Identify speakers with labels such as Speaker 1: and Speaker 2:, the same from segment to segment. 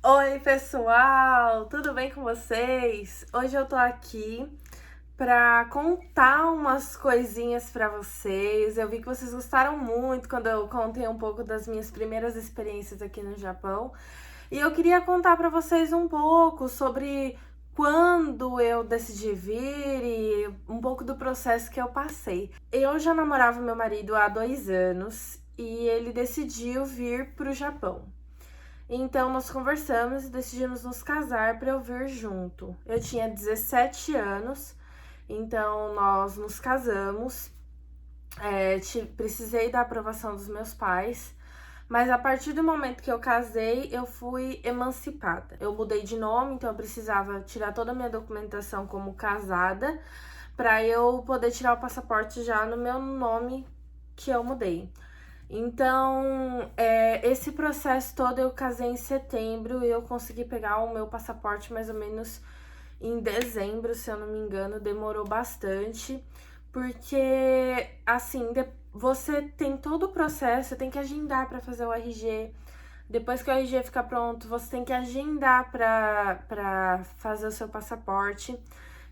Speaker 1: Oi, pessoal, tudo bem com vocês? Hoje eu tô aqui pra contar umas coisinhas pra vocês. Eu vi que vocês gostaram muito quando eu contei um pouco das minhas primeiras experiências aqui no Japão. E eu queria contar pra vocês um pouco sobre quando eu decidi vir e um pouco do processo que eu passei. Eu já namorava meu marido há 2 anos e ele decidiu vir pro Japão. Então nós conversamos e decidimos nos casar para eu vir junto. Eu tinha 17 anos, então nós nos casamos. Precisei da aprovação dos meus pais, mas a partir do momento que eu casei, eu fui emancipada. Eu mudei de nome, então eu precisava tirar toda a minha documentação como casada para eu poder tirar o passaporte já no meu nome que eu mudei. Então, esse processo todo eu casei em setembro e eu consegui pegar o meu passaporte mais ou menos em dezembro, se eu não me engano, demorou bastante, porque assim, você tem todo o processo, você tem que agendar para fazer o RG. Depois que o RG ficar pronto, você tem que agendar para fazer o seu passaporte.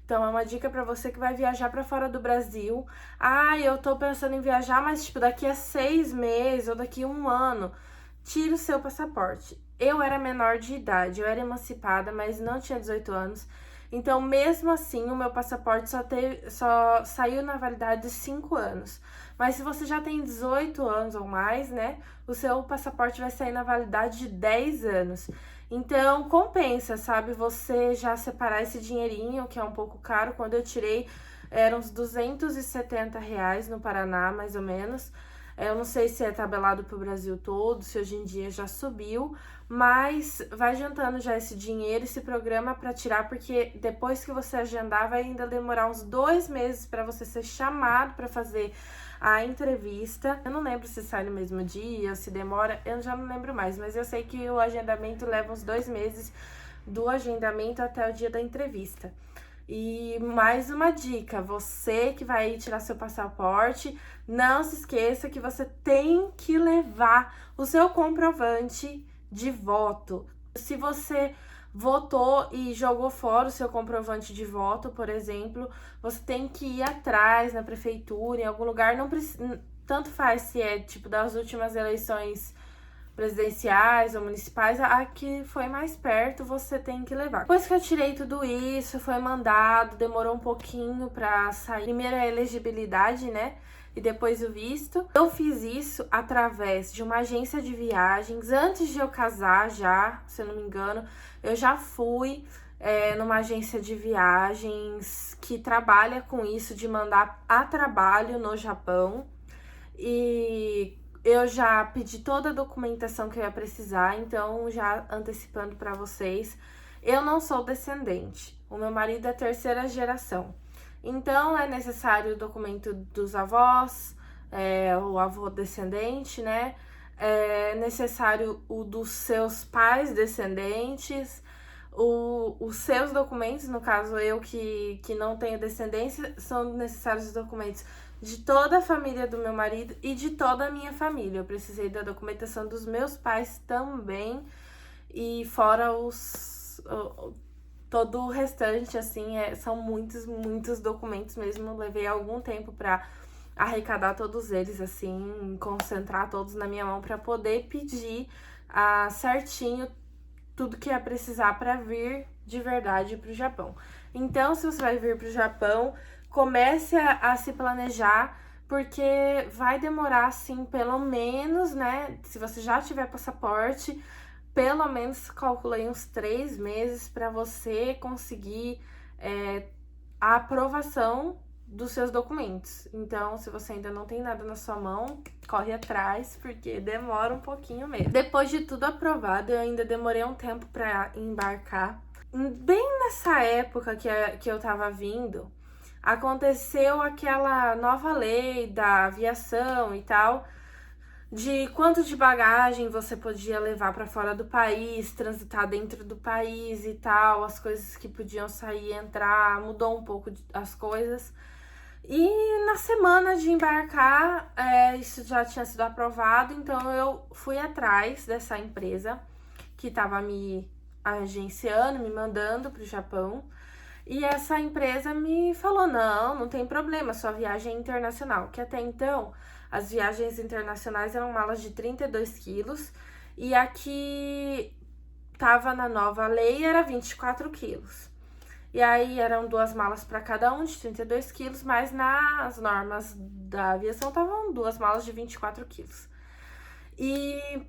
Speaker 1: Então, é uma dica pra você que vai viajar pra fora do Brasil. Ah, eu tô pensando em viajar, mas tipo, daqui a 6 meses ou daqui a um ano, tira o seu passaporte. Eu era menor de idade, eu era emancipada, mas não tinha 18 anos. Então, mesmo assim, o meu passaporte só saiu na validade de 5 anos. Mas se você já tem 18 anos ou mais, né, o seu passaporte vai sair na validade de 10 anos. Então, compensa, sabe? Você já separar esse dinheirinho, que é um pouco caro. Quando eu tirei, eram uns R$ 270 no Paraná, mais ou menos. Eu não sei se é tabelado pro Brasil todo, se hoje em dia já subiu, mas vai juntando já esse dinheiro, esse programa para tirar, porque depois que você agendar, vai ainda demorar uns 2 meses para você ser chamado para fazer a entrevista. Eu não lembro se sai no mesmo dia, se demora, eu já não lembro mais, mas eu sei que o agendamento leva uns 2 meses do agendamento até o dia da entrevista. E mais uma dica, você que vai tirar seu passaporte, não se esqueça que você tem que levar o seu comprovante de voto. Se você votou e jogou fora o seu comprovante de voto, por exemplo, você tem que ir atrás na prefeitura, em algum lugar, não precisa, tanto faz se é tipo das últimas eleições presidenciais ou municipais, a que foi mais perto você tem que levar. Depois que eu tirei tudo isso, foi mandado, demorou um pouquinho pra sair. Primeiro a elegibilidade, né? E depois o visto. Eu fiz isso através de uma agência de viagens. Antes de eu casar, já, se eu não me engano, eu já fui numa agência de viagens que trabalha com isso, de mandar a trabalho no Japão. E eu já pedi toda a documentação que eu ia precisar, então já antecipando para vocês, eu não sou descendente. O meu marido é terceira geração. Então é necessário o documento dos avós, o avô descendente, né? É necessário o dos seus pais descendentes, os seus documentos, no caso eu que não tenho descendência, são necessários os documentos de toda a família do meu marido e de toda a minha família. Eu precisei da documentação dos meus pais também, e fora todo o restante, assim, são muitos documentos mesmo. Levei algum tempo para arrecadar todos eles, assim, concentrar todos na minha mão para poder pedir certinho tudo que ia precisar para vir de verdade para o Japão. Então, se você vai vir para o Japão, comece a se planejar, porque vai demorar, assim, pelo menos, né? Se você já tiver passaporte, pelo menos calculei uns 3 meses para você conseguir a aprovação dos seus documentos. Então, se você ainda não tem nada na sua mão, corre atrás, porque demora um pouquinho mesmo. Depois de tudo aprovado, eu ainda demorei um tempo para embarcar. Bem nessa época que eu tava vindo, aconteceu aquela nova lei da aviação e tal, de quanto de bagagem você podia levar para fora do país, transitar dentro do país e tal, as coisas que podiam sair e entrar, mudou um pouco as coisas. E na semana de embarcar, isso já tinha sido aprovado, então eu fui atrás dessa empresa que estava me agenciando, me mandando pro Japão. E essa empresa me falou: não tem problema, sua viagem é internacional. Que até então, as viagens internacionais eram malas de 32 quilos. E aqui tava na nova lei, era 24 quilos. E aí eram 2 malas para cada um de 32 quilos, mas nas normas da aviação estavam 2 malas de 24 quilos. E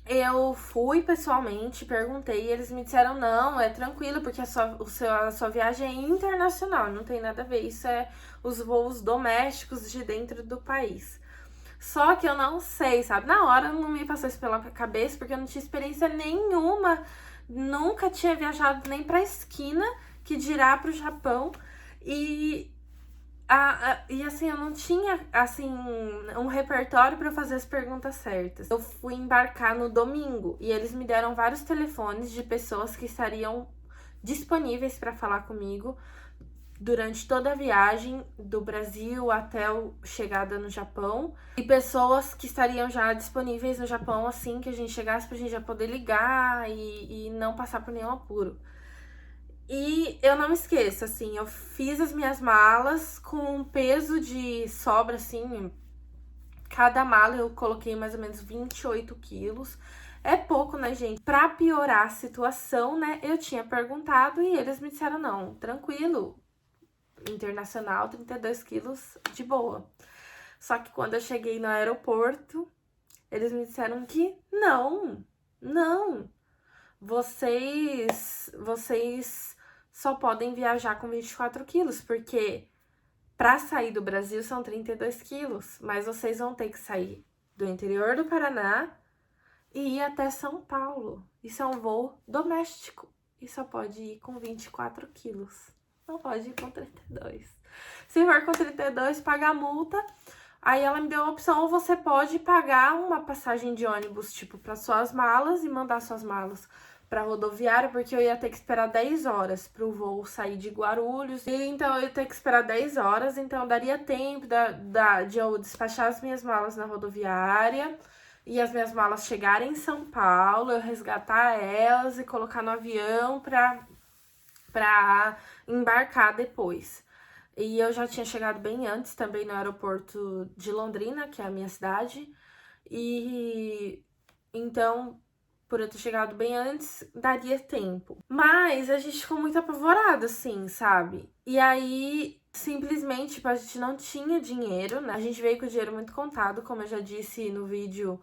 Speaker 1: eu fui pessoalmente, perguntei, e eles me disseram: não, é tranquilo, porque a sua viagem é internacional, não tem nada a ver, isso é os voos domésticos de dentro do país. Só que eu não sei, sabe? Na hora não me passou isso pela cabeça, porque eu não tinha experiência nenhuma, nunca tinha viajado nem pra esquina, que dirá pro Japão, e e assim, eu não tinha, assim, um repertório para fazer as perguntas certas. Eu fui embarcar no domingo e eles me deram vários telefones de pessoas que estariam disponíveis para falar comigo durante toda a viagem do Brasil até a chegada no Japão. E pessoas que estariam já disponíveis no Japão assim que a gente chegasse, pra gente já poder ligar e não passar por nenhum apuro. E eu não me esqueço, assim, eu fiz as minhas malas com um peso de sobra, assim, cada mala eu coloquei mais ou menos 28 quilos. É pouco, né, gente? Pra piorar a situação, né, eu tinha perguntado e eles me disseram: não, tranquilo, internacional, 32 quilos, de boa. Só que quando eu cheguei no aeroporto, eles me disseram que não, vocês só podem viajar com 24 quilos, porque para sair do Brasil são 32 quilos, mas vocês vão ter que sair do interior do Paraná e ir até São Paulo. Isso é um voo doméstico e só pode ir com 24 quilos, não pode ir com 32. Se for com 32, paga a multa. Aí ela me deu a opção: ou você pode pagar uma passagem de ônibus, tipo, para suas malas e mandar suas malas para rodoviária, porque eu ia ter que esperar 10 horas para o voo sair de Guarulhos. E então eu ia ter que esperar 10 horas, então daria tempo de eu despachar as minhas malas na rodoviária e as minhas malas chegarem em São Paulo, eu resgatar elas e colocar no avião para embarcar depois. E eu já tinha chegado bem antes também no aeroporto de Londrina, que é a minha cidade. E então, por eu ter chegado bem antes, daria tempo. Mas a gente ficou muito apavorado, assim, sabe? E aí, simplesmente, tipo, a gente não tinha dinheiro, né? A gente veio com o dinheiro muito contado, como eu já disse no vídeo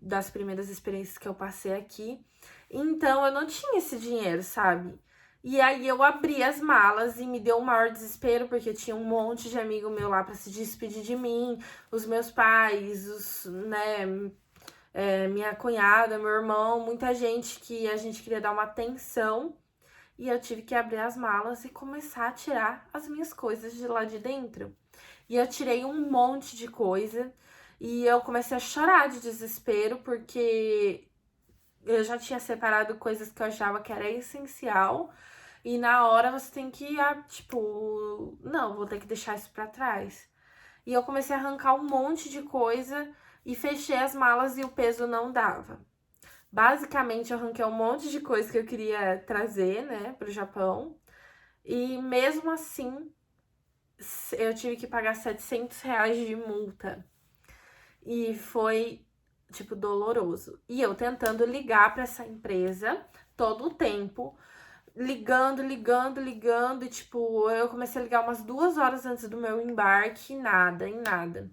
Speaker 1: das primeiras experiências que eu passei aqui. Então, eu não tinha esse dinheiro, sabe? E aí eu abri as malas e me deu um maior desespero, porque tinha um monte de amigo meu lá pra se despedir de mim, os meus pais, minha cunhada, meu irmão, muita gente que a gente queria dar uma atenção. E eu tive que abrir as malas e começar a tirar as minhas coisas de lá de dentro. E eu tirei um monte de coisa e eu comecei a chorar de desespero, porque eu já tinha separado coisas que eu achava que era essencial. E na hora você tem que, tipo, não, vou ter que deixar isso pra trás. E eu comecei a arrancar um monte de coisa e fechei as malas e o peso não dava. Basicamente, eu arranquei um monte de coisa que eu queria trazer, né, pro Japão. E mesmo assim, eu tive que pagar R$ 700 de multa. E foi, tipo, doloroso. E eu tentando ligar pra essa empresa todo o tempo, ligando, e tipo, eu comecei a ligar umas 2 horas antes do meu embarque, em nada.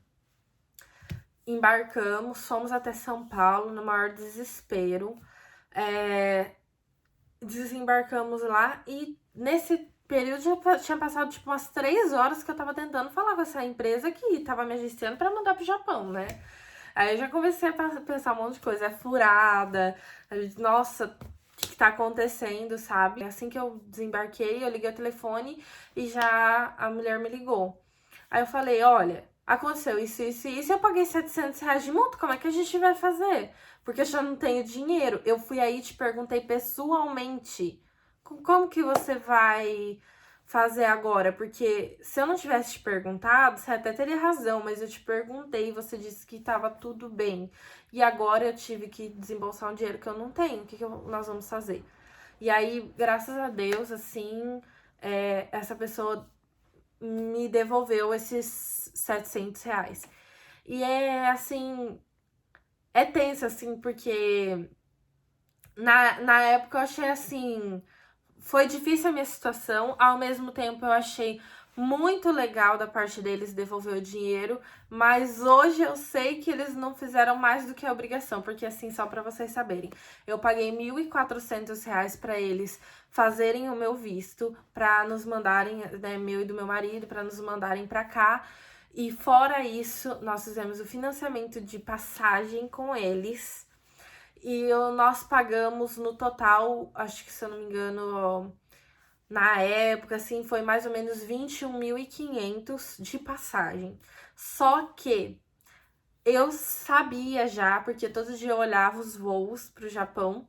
Speaker 1: Embarcamos, fomos até São Paulo no maior desespero. Desembarcamos lá e nesse período já tinha passado tipo umas 3 horas que eu tava tentando falar com essa empresa que tava me agenciando pra mandar pro Japão, né? Aí eu já comecei a pensar um monte de coisa, furada, nossa, o que tá acontecendo, sabe? Assim que eu desembarquei, eu liguei o telefone e já a mulher me ligou. Aí eu falei: olha, aconteceu isso, eu paguei R$ 700 de multa, como é que a gente vai fazer? Porque eu já não tenho dinheiro. Eu fui aí e te perguntei pessoalmente, como que você vai fazer agora, porque se eu não tivesse te perguntado, você até teria razão, mas eu te perguntei e você disse que tava tudo bem. E agora eu tive que desembolsar um dinheiro que eu não tenho. O que nós vamos fazer? E aí, graças a Deus, assim, essa pessoa me devolveu esses R$ 700. E assim, é tenso, assim, porque na época eu achei assim. Foi difícil a minha situação, ao mesmo tempo eu achei muito legal da parte deles devolver o dinheiro, mas hoje eu sei que eles não fizeram mais do que a obrigação, porque assim, só para vocês saberem, eu paguei R$ 1.400 para eles fazerem o meu visto, para nos mandarem, né, meu e do meu marido, para nos mandarem para cá. E fora isso, nós fizemos o financiamento de passagem com eles. E nós pagamos no total, acho que se eu não me engano, na época, assim, foi mais ou menos 21.500 de passagem. Só que eu sabia já, porque todo dia eu olhava os voos pro Japão,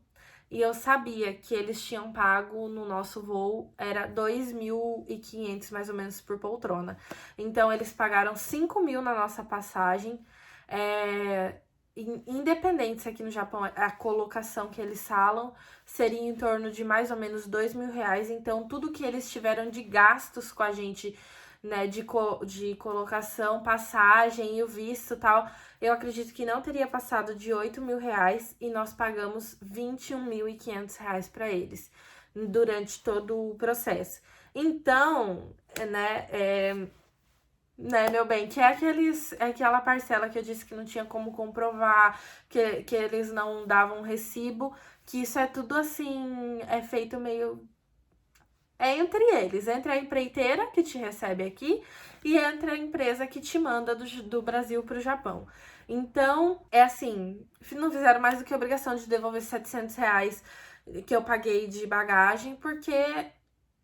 Speaker 1: e eu sabia que eles tinham pago no nosso voo, era 2.500 mais ou menos por poltrona. Então, eles pagaram 5.000 na nossa passagem. Independente se aqui no Japão a colocação que eles falam seria em torno de mais ou menos R$ 2.000. Então, tudo que eles tiveram de gastos com a gente, né, de colocação, passagem e o visto e tal, eu acredito que não teria passado de R$ 8.000 e nós pagamos R$ 21.500 para eles durante todo o processo. Então, né, meu bem, que é aquela parcela que eu disse que não tinha como comprovar, que eles não davam recibo, que isso é tudo assim, é feito meio. É entre eles, entre a empreiteira que te recebe aqui e entre a empresa que te manda do Brasil para o Japão. Então, é assim, não fizeram mais do que a obrigação de devolver R$ 700 que eu paguei de bagagem, porque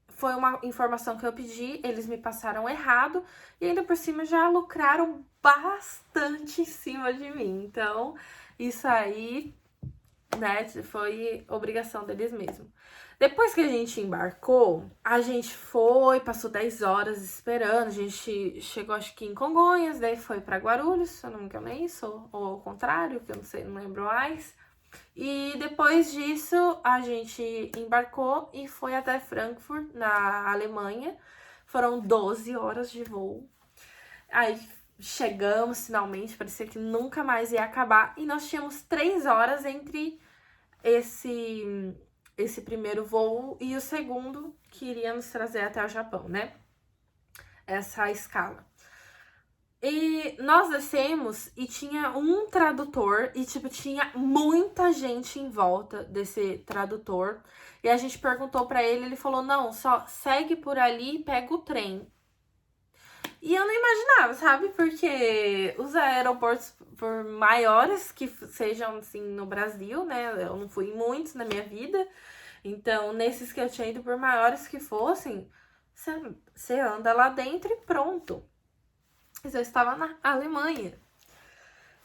Speaker 1: foi uma informação que eu pedi, eles me passaram errado e ainda por cima já lucraram bastante em cima de mim. Então, isso aí, né, foi obrigação deles mesmo. Depois que a gente embarcou, a gente passou 10 horas esperando, a gente chegou acho que em Congonhas, daí foi para Guarulhos, se eu não me engano é isso, ou ao contrário, que eu não sei, não lembro mais. E depois disso, a gente embarcou e foi até Frankfurt, na Alemanha. Foram 12 horas de voo. Aí chegamos finalmente, parecia que nunca mais ia acabar. E nós tínhamos 3 horas entre esse primeiro voo e o segundo, que iria nos trazer até o Japão, né? Essa escala. E nós descemos e tinha um tradutor e, tipo, tinha muita gente em volta desse tradutor. E a gente perguntou pra ele, ele falou, não, só segue por ali e pega o trem. E eu não imaginava, sabe? Porque os aeroportos, por maiores que sejam, assim, no Brasil, né? Eu não fui em muitos na minha vida. Então, nesses que eu tinha ido, por maiores que fossem, você anda lá dentro e pronto. Mas eu estava na Alemanha.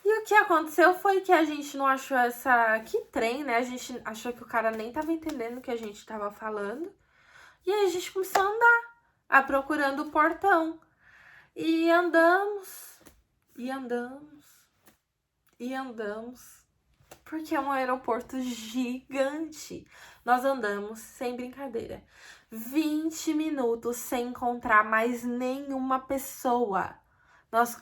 Speaker 1: E o que aconteceu foi que a gente não achou que trem, né? A gente achou que o cara nem tava entendendo o que a gente tava falando. E aí a gente começou a andar, procurando o portão. E andamos, e andamos, e andamos. Porque é um aeroporto gigante. Nós andamos, sem brincadeira, 20 minutos sem encontrar mais nenhuma pessoa. Nós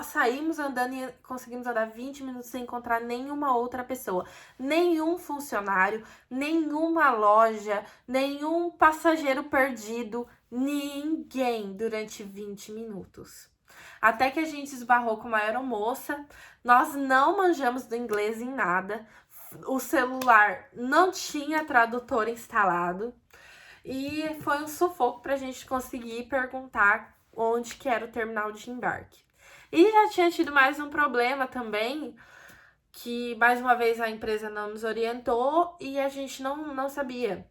Speaker 1: saímos andando e conseguimos andar 20 minutos sem encontrar nenhuma outra pessoa. Nenhum funcionário, nenhuma loja, nenhum passageiro perdido, ninguém durante 20 minutos. Até que a gente esbarrou com uma aeromoça, nós não manjamos do inglês em nada, o celular não tinha tradutor instalado e foi um sufoco pra gente conseguir perguntar onde que era o terminal de embarque. E já tinha tido mais um problema também, que mais uma vez a empresa não nos orientou e a gente não sabia.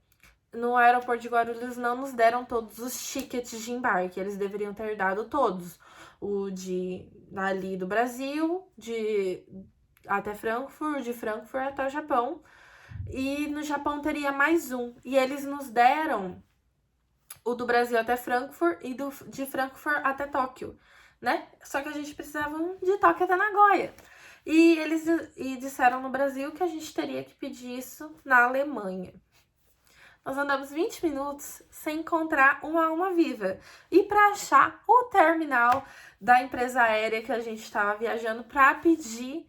Speaker 1: No aeroporto de Guarulhos não nos deram todos os tickets de embarque, eles deveriam ter dado todos. O de ali do Brasil, até Frankfurt, de Frankfurt até o Japão. E no Japão teria mais um. E eles nos deram o do Brasil até Frankfurt e de Frankfurt até Tóquio, né? Só que a gente precisava de Tóquio até Nagoya. E eles disseram no Brasil que a gente teria que pedir isso na Alemanha. Nós andamos 20 minutos sem encontrar uma alma viva. E para achar o terminal da empresa aérea que a gente estava viajando para pedir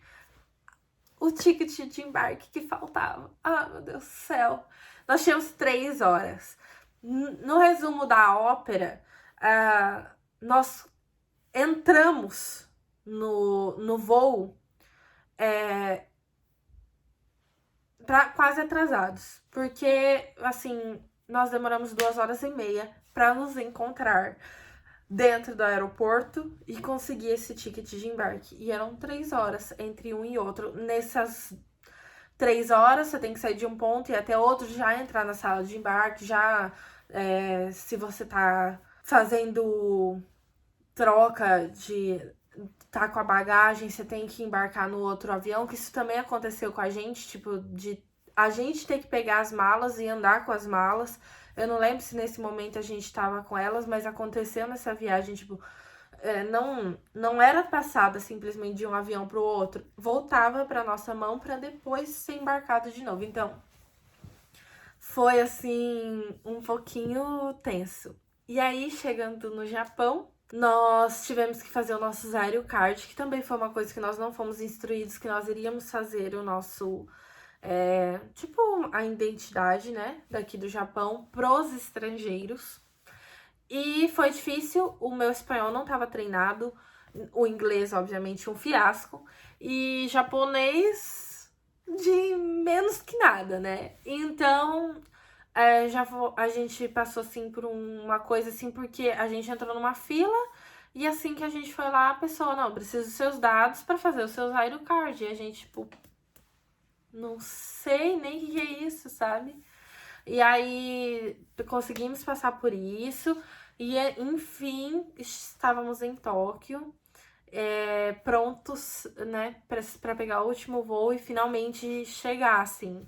Speaker 1: o ticket de embarque que faltava. Ah, meu Deus do céu. Nós tínhamos 3 horas. No resumo da ópera, nós entramos no voo quase atrasados, porque, assim, nós demoramos 2 horas e meia para nos encontrar dentro do aeroporto e conseguir esse ticket de embarque. E eram 3 horas entre um e outro. Nessas 3 horas, você tem que sair de um ponto e até outro, já entrar na sala de embarque, já se você tá fazendo troca de tá com a bagagem, você tem que embarcar no outro avião, que isso também aconteceu com a gente, tipo, de a gente ter que pegar as malas e andar com as malas. Eu não lembro se nesse momento a gente tava com elas, mas aconteceu nessa viagem, tipo, não era passada simplesmente de um avião pro outro, voltava pra nossa mão pra depois ser embarcado de novo. Então, foi assim, um pouquinho tenso. E aí, chegando no Japão, nós tivemos que fazer o nosso Zairyu Card, que também foi uma coisa que nós não fomos instruídos, que nós iríamos fazer o nosso, tipo, a identidade, né, daqui do Japão pros estrangeiros. E foi difícil, o meu espanhol não estava treinado, o inglês, obviamente, um fiasco, e japonês de menos que nada, né? Então, a gente passou, assim, por uma coisa, assim, porque a gente entrou numa fila e assim que a gente foi lá, a pessoa, não, precisa dos seus dados para fazer o seu Zairyu Card. E a gente, tipo, não sei nem o que é isso, sabe? E aí, conseguimos passar por isso e, enfim, estávamos em Tóquio, prontos, né, para pegar o último voo e finalmente chegar, assim.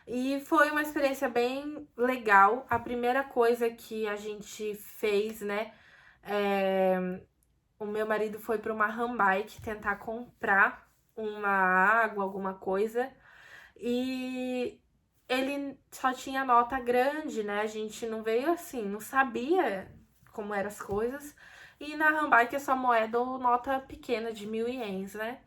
Speaker 1: E foi uma experiência bem legal. A primeira coisa que a gente fez, né, o meu marido foi para uma handbike tentar comprar uma água, alguma coisa, e ele só tinha nota grande, né? A gente não veio assim, não sabia como eram as coisas. E na handbike é só moeda ou nota pequena de 1.000 ienes, né?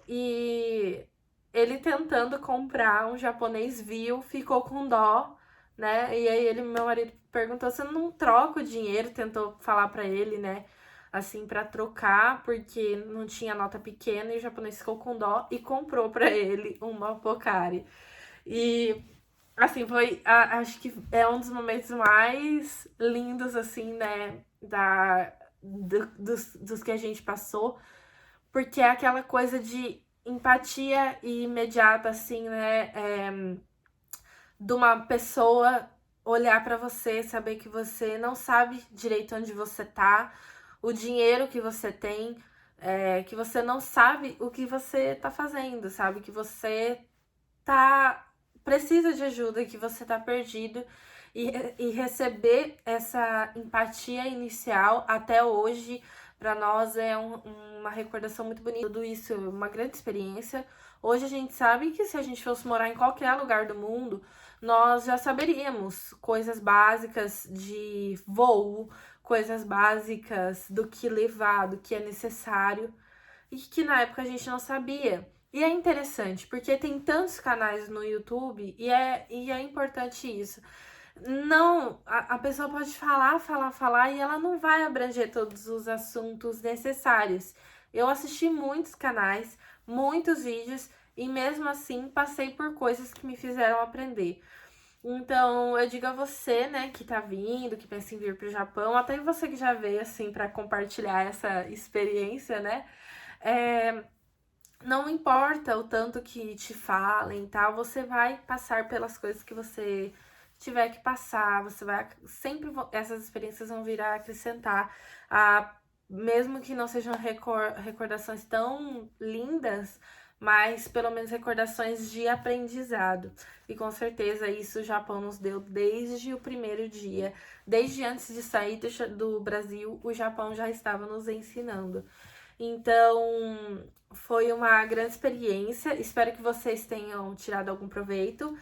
Speaker 1: E ele tentando comprar, um japonês viu, ficou com dó, né? E aí meu marido perguntou se eu não troca o dinheiro, tentou falar pra ele, né? Assim, pra trocar, porque não tinha nota pequena e o japonês ficou com dó e comprou pra ele uma Pocari. E assim, acho que é um dos momentos mais lindos, assim, né, dos que a gente passou, porque é aquela coisa de empatia imediata, assim, né, de uma pessoa olhar pra você, saber que você não sabe direito onde você tá, o dinheiro que você tem, que você não sabe o que você tá fazendo, sabe, que você precisa de ajuda, que você tá perdido, e receber essa empatia inicial até hoje, para nós é uma recordação muito bonita. Tudo isso é uma grande experiência. Hoje a gente sabe que se a gente fosse morar em qualquer lugar do mundo, nós já saberíamos coisas básicas de voo, coisas básicas do que levar, do que é necessário, e que na época a gente não sabia. E é interessante, porque tem tantos canais no YouTube e é importante isso. Não, a pessoa pode falar e ela não vai abranger todos os assuntos necessários. Eu assisti muitos canais, muitos vídeos e mesmo assim passei por coisas que me fizeram aprender. Então, eu digo a você, né, que tá vindo, que pensa em vir pro Japão, até você que já veio, assim, para compartilhar essa experiência, né? Não importa o tanto que te falem e tal, você vai passar pelas coisas que você tiver que passar, você vai sempre, essas experiências vão vir a acrescentar, mesmo que não sejam recordações tão lindas, mas pelo menos recordações de aprendizado. E com certeza isso o Japão nos deu desde o primeiro dia, desde antes de sair do Brasil, o Japão já estava nos ensinando. Então, foi uma grande experiência. Espero que vocês tenham tirado algum proveito.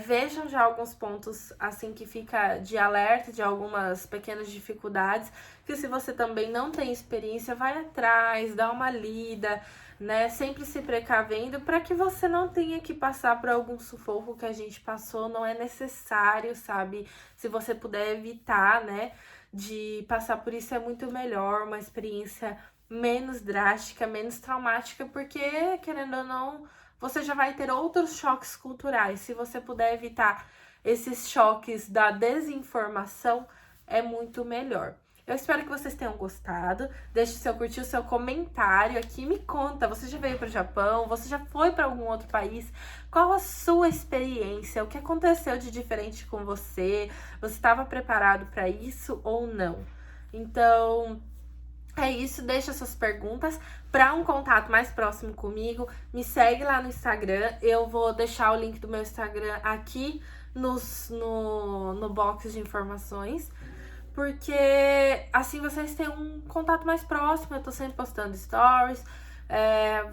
Speaker 1: Vejam já alguns pontos assim que fica de alerta de algumas pequenas dificuldades. Que se você também não tem experiência, vai atrás, dá uma lida, né? Sempre se precavendo para que você não tenha que passar por algum sufoco que a gente passou. Não é necessário, sabe? Se você puder evitar, né? De passar por isso é muito melhor, uma experiência menos drástica, menos traumática, porque, querendo ou não, você já vai ter outros choques culturais. Se você puder evitar esses choques da desinformação, é muito melhor. Eu espero que vocês tenham gostado. Deixe seu curtir, o seu comentário aqui. Me conta, você já veio para o Japão? Você já foi para algum outro país? Qual a sua experiência? O que aconteceu de diferente com você? Você estava preparado para isso ou não? Então, é isso, deixa suas perguntas. Para um contato mais próximo comigo, me segue lá no Instagram. Eu vou deixar o link do meu Instagram aqui no box de informações, porque assim vocês têm um contato mais próximo. Eu tô sempre postando stories.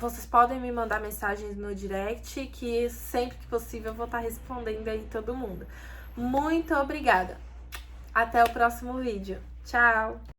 Speaker 1: Vocês podem me mandar mensagens no direct, que sempre que possível eu vou estar respondendo aí todo mundo. Muito obrigada. Até o próximo vídeo. Tchau!